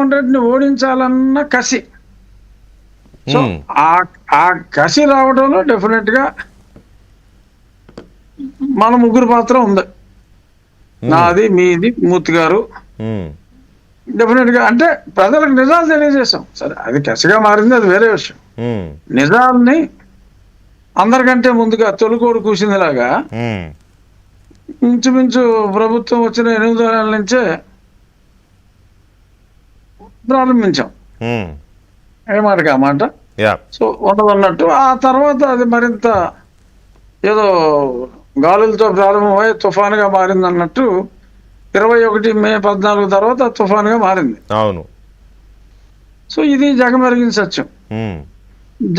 జగన్మోహన్ రెడ్డిని ఓడించాలన్న కసి. సో ఆ కసి రావడంలో డెఫినెట్ గా మన ముగ్గురు పాత్ర ఉంది. నాది, మీది, మూర్తి గారు. డెఫినెట్ గా అంటే ప్రజలకు నిజాలు తెలియజేశాం. సరే, అది కసిగా మారింది, అది వేరే విషయం. నిజాల్ని అందరికంటే ముందుగా తొలికోడు కూసిందిలాగా ఇంచుమించు ప్రభుత్వం వచ్చిన 8 నెలల నుంచే ప్రారంభించాం. ఏ మాటకి ఆ మాట. సో ఉన్నదన్నట్టు ఆ తర్వాత అది మరింత ఏదో గాలులతో ప్రారంభమై తుఫానుగా మారింది అన్నట్టు 21 మే 14 తర్వాత తుఫానుగా మారింది. అవును. సో ఇది జగమెరిగిన సత్యం,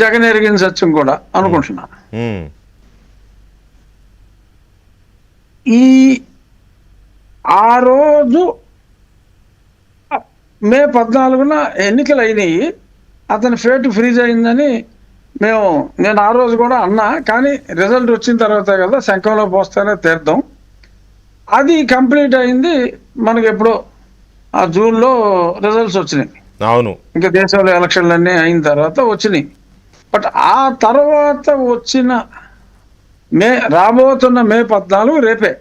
జగన్ ఎరిగిన సత్యం కూడా అనుకుంటున్నా. ఆ రోజు మే 14న ఎన్నికలు అయినాయి, అతని ఫేట్ ఫ్రీజ్ అయిందని నేను ఆ రోజు కూడా అన్నా. కానీ రిజల్ట్ వచ్చిన తర్వాత కదా శంఖంలో పోస్తేనే తీర్థం. అది కంప్లీట్ అయింది మనకి ఎప్పుడో ఆ జూన్లో రిజల్ట్స్ వచ్చినాయి. అవును, ఇంకా దేశంలో ఎలక్షన్లు అన్నీ అయిన తర్వాత వచ్చినాయి. బట్ ఆ తర్వాత వచ్చిన రాబోతున్న మే 14 రేపే.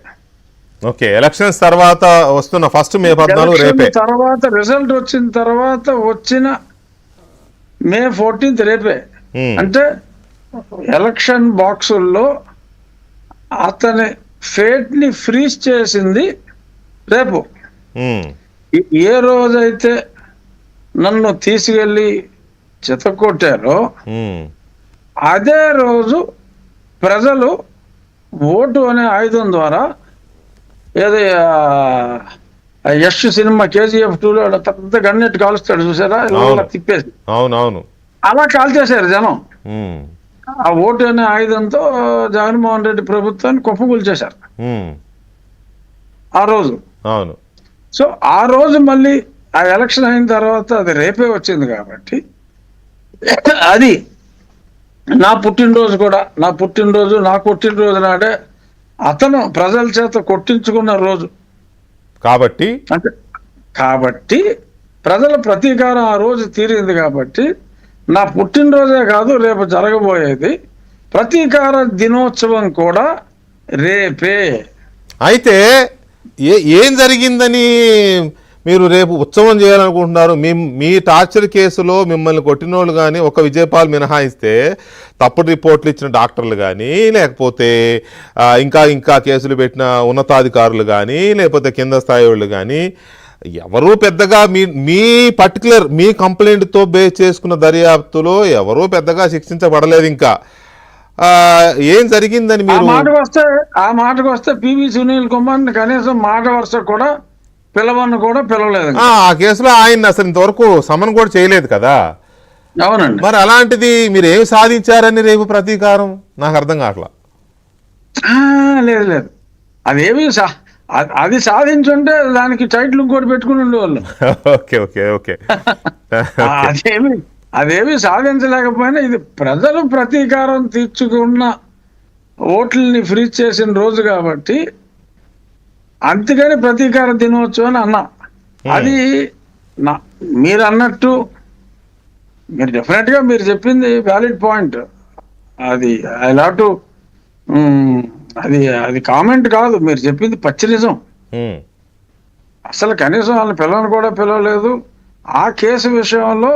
ఓకే, ఎలక్షన్స్ తర్వాత వస్తున్న ఫస్ట్ మే 14 రేపే. తర్వాత రిజల్ట్ వచ్చిన తర్వాత వచ్చిన మే 14 రేపే. అంటే ఎలక్షన్ బాక్సుల్లో అతని ఫేట్ ని ఫ్రీజ్ చేసింది రేపు. ఏ రోజైతే నన్ను తీసుకెళ్లి చితకొట్టారో అదే రోజు ప్రజలు ఓటు అనే ఆయుధం ద్వారా, ఏదో యష్ సినిమా KGF 2లో పెద్ద గన్నెట్టు కాలుస్తాడు చూసారా, తిప్పేసి అవునవును అలా కాల్చేశారు జనం. ఆ ఓటు అనే ఆయుధంతో జగన్మోహన్ రెడ్డి ప్రభుత్వాన్ని కుప్పకూల్చేశారు ఆ రోజు. అవును. సో ఆ రోజు మళ్ళీ ఆ ఎలక్షన్ అయిన తర్వాత అది రేపే వచ్చింది కాబట్టి అది నా పుట్టినరోజు కూడా. నా పుట్టినరోజు నాడే అతను ప్రజల చేత కొట్టించుకున్న రోజు కాబట్టి ప్రజల ప్రతీకారం ఆ రోజు తీరింది. కాబట్టి నా పుట్టినరోజే కాదు, రేపు జరగబోయేది ప్రతీకార దినోత్సవం కూడా రేపే. అయితే ఏం జరిగిందని మీరు రేపు ఉత్సవం చేయాలనుకుంటున్నారు? మీ టార్చర్ కేసులో మిమ్మల్ని కొట్టినోళ్ళు కానీ, ఒక విజయపాల్ మినహాయిస్తే తప్పుడు రిపోర్ట్లు ఇచ్చిన డాక్టర్లు కానీ, లేకపోతే ఇంకా కేసులు పెట్టిన ఉన్నతాధికారులు కానీ, లేకపోతే కింద స్థాయి వాళ్ళు కానీ, ఎవరూ పెద్దగా మీ కంప్లైంట్తో బేస్ చేసుకున్న దర్యాప్తులో ఎవరూ పెద్దగా శిక్షించబడలేదు. ఇంకా ఏం జరిగిందని మీరు ఆ మాటకు వస్తే పివి సునీల్ కుమార్ని కనీసం మాట వరుస కూడా పిలవలేదు. ఆ కేసులో ఆయన అసలు ఇంతవరకు సమన్ కూడా చేయలేదు కదా. అవునండి. మరి అలాంటిది మీరు ఏమి సాధించారని రేపు ప్రతీకారం? నాకు అర్థం కావట్లా. లేదు, అది సాధించుంటే దానికి టైటిల్ ఇంకోటి పెట్టుకుని ఉండేవాళ్ళు. ఓకే. అదేమి సాధించలేకపోయినా ఇది ప్రజలు ప్రతీకారం తీర్చుకున్న ఓట్లని ఫ్రీజ్ చేసిన రోజు కాబట్టి అందుకని ప్రతీకార దినోత్సవం అని అన్నా. అది మీరు అన్నట్టు మీరు డెఫినెట్ గా మీరు చెప్పింది వ్యాలిడ్ పాయింట్. అది ఐ లవ్ టు అది కామెంట్ కాదు, మీరు చెప్పింది పచ్చి నిజం. అసలు కనీసం వాళ్ళని పిలవలేదు. ఆ కేసు విషయంలో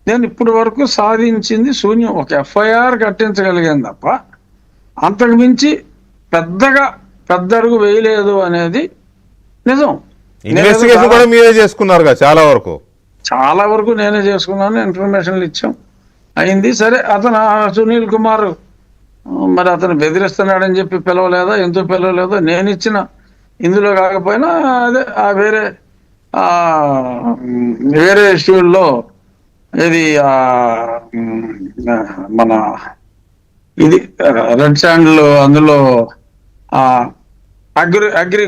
నేను ఇప్పటి వరకు సాధించింది శూన్యం. ఒక FIR కట్టించగలిగాను తప్ప అంతకు మించి పెద్ద అడుగు వేయలేదు అనేది నిజం. ఇన్వెస్టిగేషన్ కూడా మీరే చేసుకున్నారుగా చాలా వరకు నేనే చేసుకున్నాను. ఇన్ఫర్మేషన్లు ఇచ్చాం, అయింది. సరే, అతను సునీల్ కుమార్ మరి అతను బెదిరిస్తున్నాడని చెప్పి పిలవలేదా, ఎందుకు పిలవలేదో నేను ఇచ్చిన ఇందులో కాకపోయినా అదే వేరే ఇష్యూల్లో ఇది మన ఇది రెడ్ శాండ్లు, అందులో అగ్రి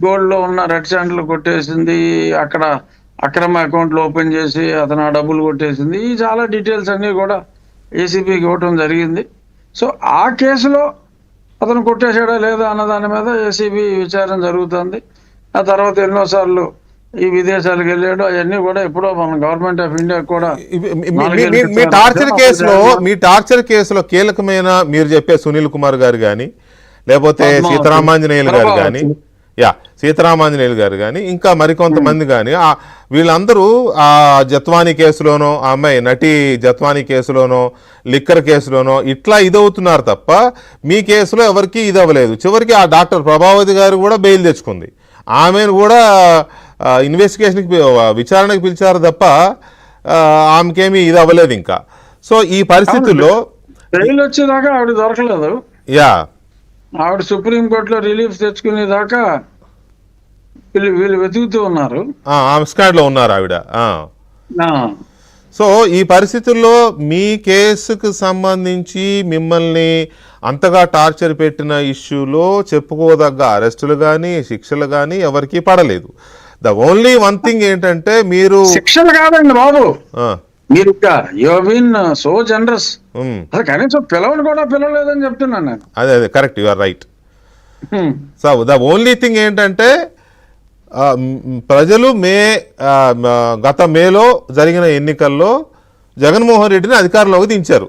గోల్డ్ లో ఉన్న రెడ్ శాండ్లు కొట్టేసింది, అక్కడ అక్రమ అకౌంట్లు ఓపెన్ చేసి అతను ఆ డబ్బులు కొట్టేసింది, ఈ చాలా డీటెయిల్స్ అన్నీ కూడా ACBకి ఇవ్వటం జరిగింది. సో ఆ కేసులో అతను కొట్టేసాడా లేదా అన్న దాని మీద ACB విచారణ జరుగుతుంది. ఆ తర్వాత ఎన్నోసార్లు ఈ విదేశాలకు వెళ్ళాడు, అవన్నీ కూడా ఎప్పుడో మన గవర్నమెంట్ ఆఫ్ ఇండియా కూడా మీ టార్చర్ కేసులో కీలకమైన మీరు చెప్పే సునీల్ కుమార్ గారు కానీ, లేకపోతే సీతారామాంజనేయులు గారు కానీ, సీతారామాంజనేయులు గారు కానీ, ఇంకా మరికొంతమంది కానీ, వీళ్ళందరూ ఆ జత్వానీ కేసులోనో, ఆ అమ్మాయి నటి జత్వానీ కేసులోనో, లిక్కర్ కేసులోనో ఇట్లా ఇదవుతున్నారు తప్ప మీ కేసులో ఎవరికి ఇది అవ్వలేదు. చివరికి ఆ డాక్టర్ ప్రభావతి గారు కూడా బెయిల్ తెచ్చుకుంది. ఆమెను కూడా ఇన్వెస్టిగేషన్కి విచారణకు పిలిచారు తప్ప ఆమెకేమీ ఇది అవ్వలేదు ఇంకా. సో ఈ పరిస్థితుల్లో బెయిల్ వచ్చేదాకా ఆవిడ దొరకలేదు. ఆవిడ సుప్రీంకోర్టులో రిలీఫ్ తెచ్చుకునేదాకా వీళ్ళు వెతుకుతూ ఉన్నారు. లో ఉన్నారు ఆవిడ. సో ఈ పరిస్థితుల్లో మీ కేసుకు సంబంధించి మిమ్మల్ని అంతగా టార్చర్ పెట్టిన ఇష్యూలో చెప్పుకోదగ్గ అరెస్టులు కానీ శిక్షలు కానీ ఎవరికి పడలేదు. ద ఓన్లీ వన్ థింగ్ ఏంటంటే మీరు శిక్షలు కాదండి బాబు, మీరు సో జనరస్ కనీసం పిలవని కూడా పిలవలేదని చెప్తున్నాను నేను. అదే correct, you are right. So the only thing ఏంటంటే ప్రజలు గత మేలో జరిగిన ఎన్నికల్లో జగన్మోహన్ రెడ్డిని అధికారంలోకి దించారు.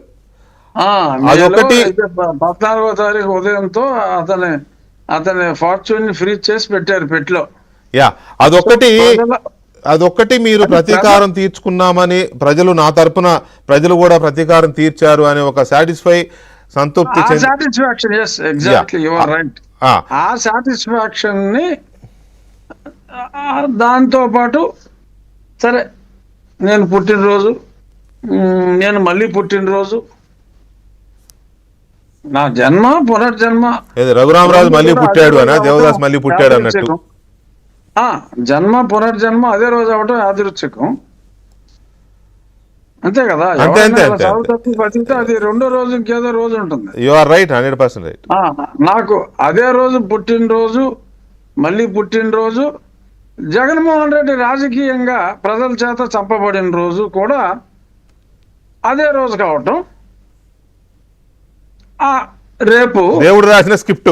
అదొకటి 14వ తారీఖు ఉదయంతో అతని ఫార్చ్యూన్ ఫ్రీజ్ చేసి పెట్టారు పెట్లో. అదొక్కటి మీరు ప్రతీకారం తీర్చుకున్నామని ప్రజలు, నా తరపున ప్రజలు కూడా ప్రతీకారం తీర్చారు అనే ఒక సంతృప్తి ఆ సాటిస్ఫాక్షన్ ని దాంతో పాటు సరే నేను మళ్ళీ పుట్టినరోజు, నా జన్మ పునర్జన్మ, రఘురామరాజు మళ్ళీ పుట్టాడు అన్న, దేవదాస్ మళ్ళీ పుట్టాడు అన్నట్టు జన్మ పునర్జన్మ అదే రోజు అవటం యాదృచ్ఛికం, అంతే కదా. బతికితే అది రెండో రోజు ఇంకేదో రోజు ఉంటుంది. You are right, 100% right. నాకు అదే రోజు పుట్టినరోజు, మళ్ళీ పుట్టినరోజు, జగన్మోహన్ రెడ్డి రాజకీయంగా ప్రజల చేత చంపబడిన రోజు కూడా అదే రోజు కావటం, రేపు దేవుడు రాసిన స్క్రిప్ట్